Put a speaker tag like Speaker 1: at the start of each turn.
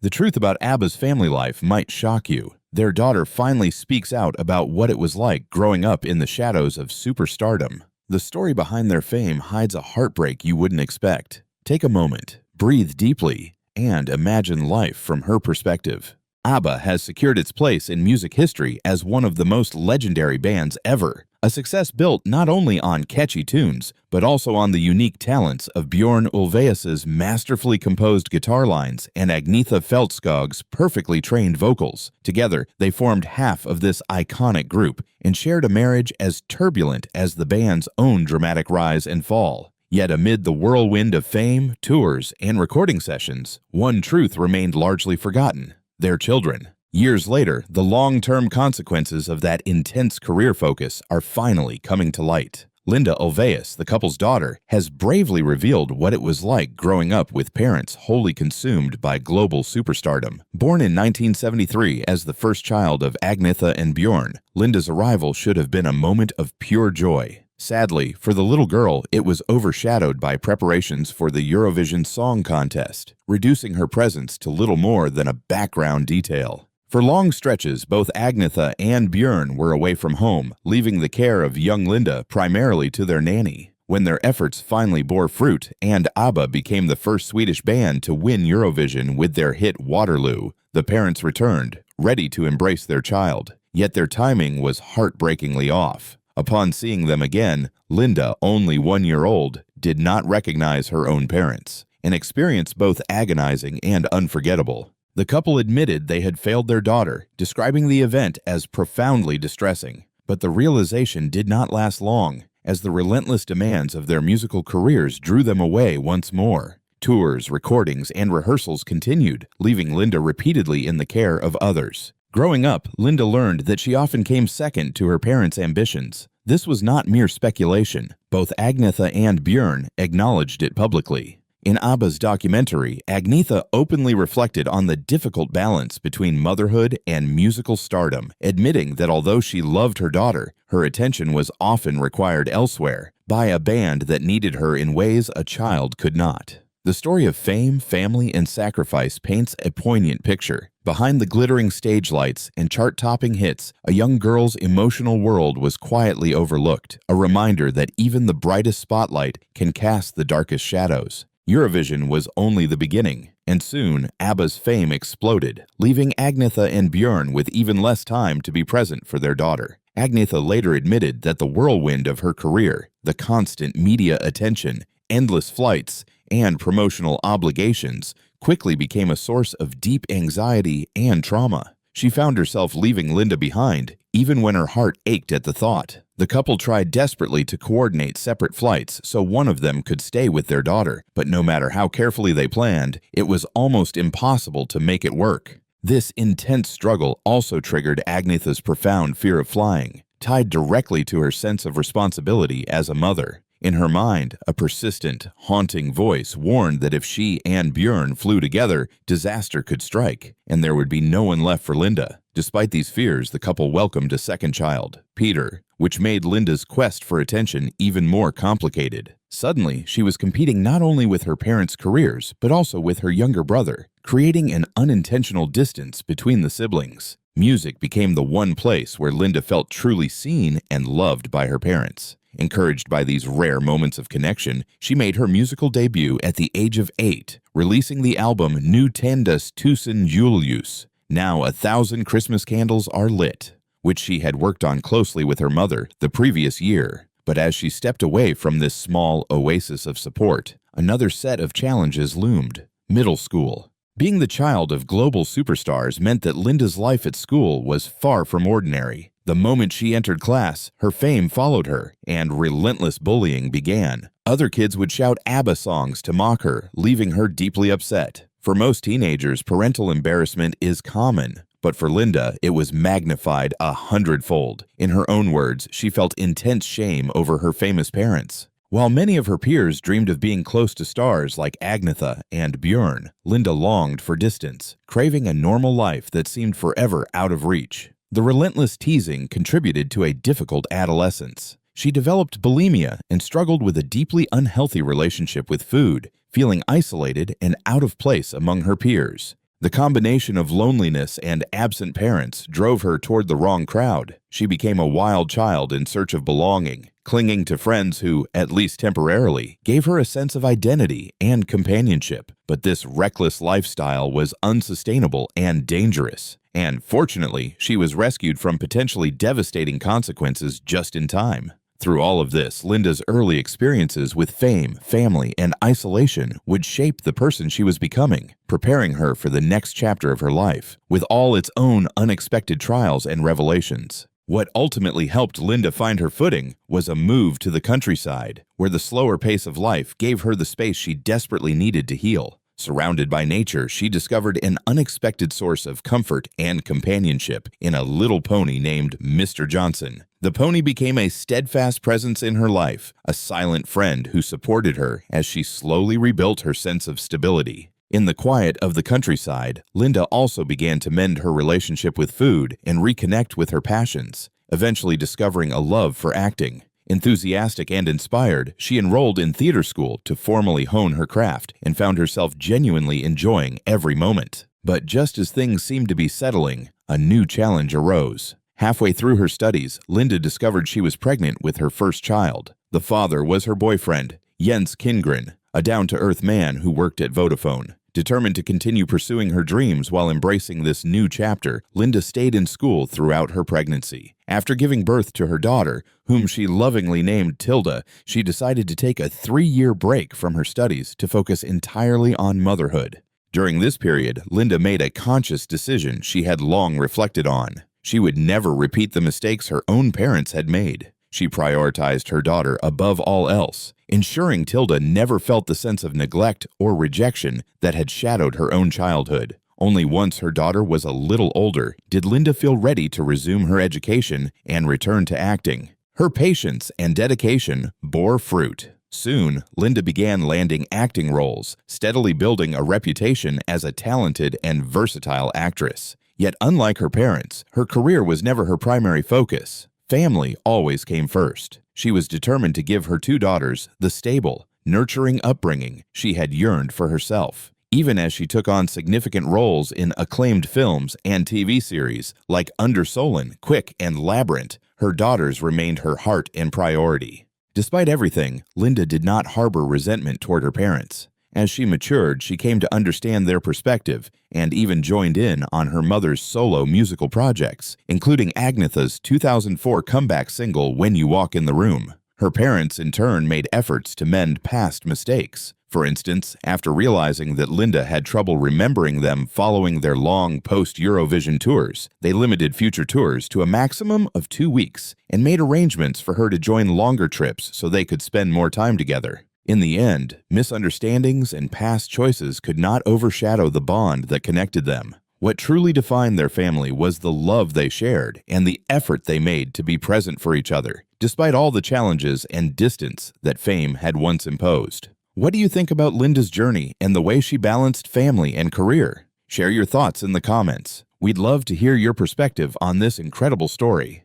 Speaker 1: The truth about ABBA's family life might shock you. Their daughter finally speaks out about what it was like growing up in the shadows of superstardom. The story behind their fame hides a heartbreak you wouldn't expect. Take a moment, breathe deeply, and imagine life from her perspective. ABBA has secured its place in music history as one of the most legendary bands ever, a success built not only on catchy tunes, but also on the unique talents of Björn Ulvaeus's masterfully composed guitar lines and Agnetha Feltskog's perfectly trained vocals. Together, they formed half of this iconic group and shared a marriage as turbulent as the band's own dramatic rise and fall. Yet amid the whirlwind of fame, tours, and recording sessions, one truth remained largely forgotten: their children. Years later, the long-term consequences of that intense career focus are finally coming to light. Linda Ulvaeus, the couple's daughter, has bravely revealed what it was like growing up with parents wholly consumed by global superstardom. Born in 1973 as the first child of Agnetha and Björn, Linda's arrival should have been a moment of pure joy. Sadly, for the little girl, it was overshadowed by preparations for the Eurovision Song Contest, reducing her presence to little more than a background detail. For long stretches, both Agnetha and Björn were away from home, leaving the care of young Linda primarily to their nanny. When their efforts finally bore fruit and ABBA became the first Swedish band to win Eurovision with their hit Waterloo, the parents returned, ready to embrace their child. Yet their timing was heartbreakingly off. Upon seeing them again, Linda, only 1 year old, did not recognize her own parents, an experience both agonizing and unforgettable. The couple admitted they had failed their daughter, describing the event as profoundly distressing. But the realization did not last long, as the relentless demands of their musical careers drew them away once more. Tours, recordings, and rehearsals continued, leaving Linda repeatedly in the care of others. Growing up, Linda learned that she often came second to her parents' ambitions. This was not mere speculation. Both Agnetha and Björn acknowledged it publicly. In ABBA's documentary, Agnetha openly reflected on the difficult balance between motherhood and musical stardom, admitting that although she loved her daughter, her attention was often required elsewhere, by a band that needed her in ways a child could not. The story of fame, family, and sacrifice paints a poignant picture. Behind the glittering stage lights and chart-topping hits, a young girl's emotional world was quietly overlooked, a reminder that even the brightest spotlight can cast the darkest shadows. Eurovision was only the beginning, and soon ABBA's fame exploded, leaving Agnetha and Björn with even less time to be present for their daughter. Agnetha later admitted that the whirlwind of her career, the constant media attention, endless flights, and promotional obligations quickly became a source of deep anxiety and trauma. She found herself leaving Linda behind, even when her heart ached at the thought. The couple tried desperately to coordinate separate flights so one of them could stay with their daughter, but no matter how carefully they planned, it was almost impossible to make it work. This intense struggle also triggered Agnetha's profound fear of flying, tied directly to her sense of responsibility as a mother. In her mind, a persistent, haunting voice warned that if she and Björn flew together, disaster could strike, and there would be no one left for Linda. Despite these fears, the couple welcomed a second child, Peter, which made Linda's quest for attention even more complicated. Suddenly, she was competing not only with her parents' careers, but also with her younger brother, creating an unintentional distance between the siblings. Music became the one place where Linda felt truly seen and loved by her parents. Encouraged by these rare moments of connection, she made her musical debut at the age of 8, releasing the album Nu tändas tusen julljus, Now 1,000 Christmas Candles Are Lit, which she had worked on closely with her mother the previous year. But as she stepped away from this small oasis of support, another set of challenges loomed: middle school. Being the child of global superstars meant that Linda's life at school was far from ordinary. The moment she entered class, her fame followed her, and relentless bullying began. Other kids would shout ABBA songs to mock her, leaving her deeply upset. For most teenagers, parental embarrassment is common, but for Linda, it was magnified 100-fold. In her own words, she felt intense shame over her famous parents. While many of her peers dreamed of being close to stars like Agnetha and Björn, Linda longed for distance, craving a normal life that seemed forever out of reach. The relentless teasing contributed to a difficult adolescence. She developed bulimia and struggled with a deeply unhealthy relationship with food, feeling isolated and out of place among her peers. The combination of loneliness and absent parents drove her toward the wrong crowd. She became a wild child in search of belonging, clinging to friends who, at least temporarily, gave her a sense of identity and companionship. But this reckless lifestyle was unsustainable and dangerous. And fortunately, she was rescued from potentially devastating consequences just in time. Through all of this, Linda's early experiences with fame, family, and isolation would shape the person she was becoming, preparing her for the next chapter of her life, with all its own unexpected trials and revelations. What ultimately helped Linda find her footing was a move to the countryside, where the slower pace of life gave her the space she desperately needed to heal. Surrounded by nature, she discovered an unexpected source of comfort and companionship in a little pony named Mr. Johnson. The pony became a steadfast presence in her life, a silent friend who supported her as she slowly rebuilt her sense of stability. In the quiet of the countryside, Linda also began to mend her relationship with food and reconnect with her passions, eventually discovering a love for acting. Enthusiastic and inspired, she enrolled in theater school to formally hone her craft and found herself genuinely enjoying every moment. But just as things seemed to be settling, a new challenge arose. Halfway through her studies, Linda discovered she was pregnant with her first child. The father was her boyfriend, Jens Kindgren, a down-to-earth man who worked at Vodafone. Determined to continue pursuing her dreams while embracing this new chapter, Linda stayed in school throughout her pregnancy. After giving birth to her daughter, whom she lovingly named Tilda, she decided to take a 3-year break from her studies to focus entirely on motherhood. During this period, Linda made a conscious decision she had long reflected on. She would never repeat the mistakes her own parents had made. She prioritized her daughter above all else, ensuring Tilda never felt the sense of neglect or rejection that had shadowed her own childhood. Only once her daughter was a little older did Linda feel ready to resume her education and return to acting. Her patience and dedication bore fruit. Soon, Linda began landing acting roles, steadily building a reputation as a talented and versatile actress. Yet unlike her parents, her career was never her primary focus. Family always came first. She was determined to give her 2 daughters the stable, nurturing upbringing she had yearned for herself. Even as she took on significant roles in acclaimed films and TV series like Under Solon, Quick, and Labyrinth, her daughters remained her heart and priority. Despite everything, Linda did not harbor resentment toward her parents. As she matured, she came to understand their perspective and even joined in on her mother's solo musical projects, including Agnetha's 2004 comeback single, When You Walk in the Room. Her parents, in turn, made efforts to mend past mistakes. For instance, after realizing that Linda had trouble remembering them following their long post-Eurovision tours, they limited future tours to a maximum of 2 weeks and made arrangements for her to join longer trips so they could spend more time together. In the end, misunderstandings and past choices could not overshadow the bond that connected them. What truly defined their family was the love they shared and the effort they made to be present for each other, despite all the challenges and distance that fame had once imposed. What do you think about Linda's journey and the way she balanced family and career? Share your thoughts in the comments. We'd love to hear your perspective on this incredible story.